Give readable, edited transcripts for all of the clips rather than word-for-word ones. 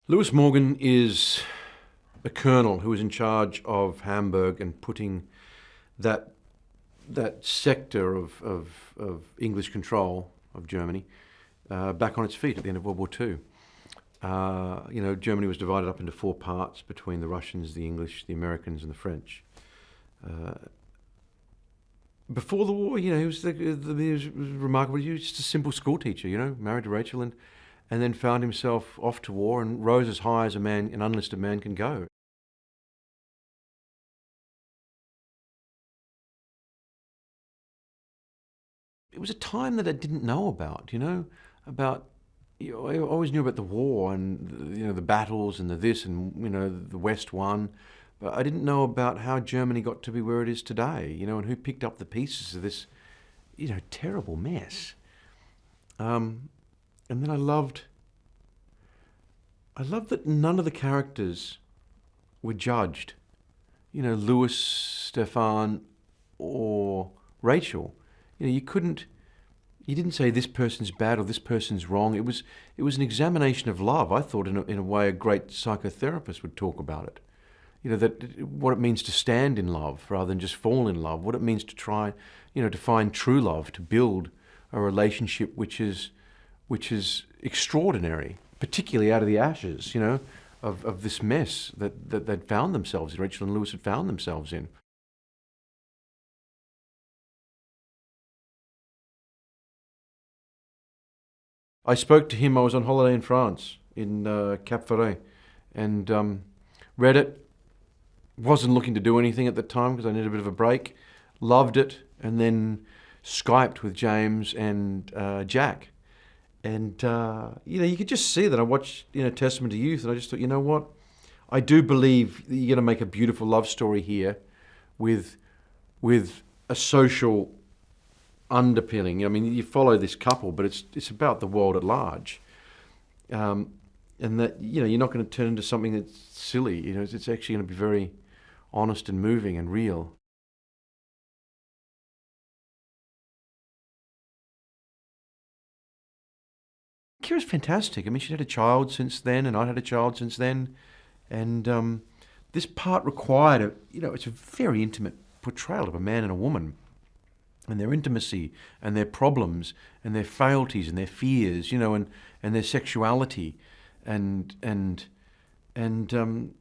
Lewis Morgan is a colonel who was in charge of Hamburg and putting that sector of English control of Germany back on its feet at the end of World War II. Germany was divided up into four parts between the Russians, the English, the Americans, and the French. Before the war, he was remarkable. He was just a simple school teacher, married to Rachael, and then found himself off to war and rose as high as an unlisted man can go. It was a time that I didn't know about, I always knew about the war and, the battles and the this and, the West won. But I didn't know about how Germany got to be where it is today, and who picked up the pieces of this, terrible mess. And then I loved that none of the characters were judged. Louis, Stefan, or Rachel. You didn't say this person's bad or this person's wrong. It was an examination of love. I thought in a way a great psychotherapist would talk about it. That what it means to stand in love rather than just fall in love. What it means to try, to find true love, to build a relationship which is extraordinary, particularly out of the ashes, of this mess that they'd found themselves, Rachel and Lewis had found themselves in. I spoke to him. I was on holiday in France, in Cap Ferret, and read it. Wasn't looking to do anything at the time because I needed a bit of a break. Loved it, and then Skyped with James and Jack. And, you could just see that I watched, Testament to Youth, and I just thought, you know what? I do believe that you're going to make a beautiful love story here with a social underpinning. You follow this couple, but it's about the world at large. And that, you're not going to turn into something that's silly. It's actually going to be very honest and moving and real. Keira's fantastic. She'd had a child since then, and I'd had a child since then. And this part required it's a very intimate portrayal of a man and a woman, and their intimacy, and their problems, and their frailties, and their fears, and their sexuality, and I couldn't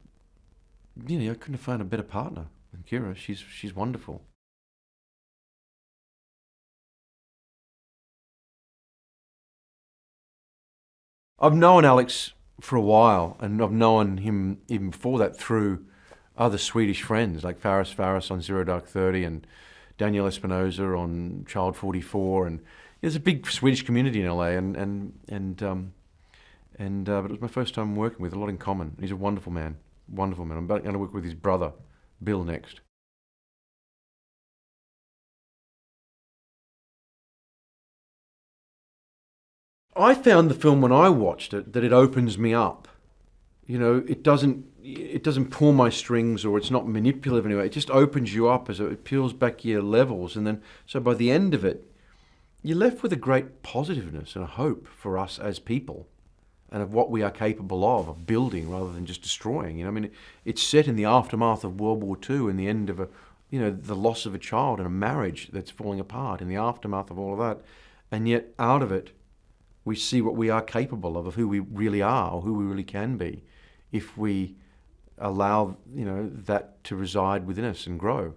have found a better partner than Keira. She's wonderful. I've known Alex for a while, and I've known him even before that through other Swedish friends like Faris on Zero Dark 30 and Daniel Espinosa on Child 44, and there's a big Swedish community in LA, but it was my first time working with, a lot in common. He's a wonderful man, wonderful man. I'm about going to work with his brother, Bill, next. I found the film when I watched it that it opens me up. It doesn't pull my strings, or it's not manipulative anyway. It just opens you up as it peels back your levels, and then so by the end of it, you're left with a great positiveness and a hope for us as people, and of what we are capable of building rather than just destroying. It's set in the aftermath of World War II, and the end of the loss of a child and a marriage that's falling apart, in the aftermath of all of that, and yet out of it, we see what we are capable of who we really are, or who we really can be, if we allow that to reside within us and grow.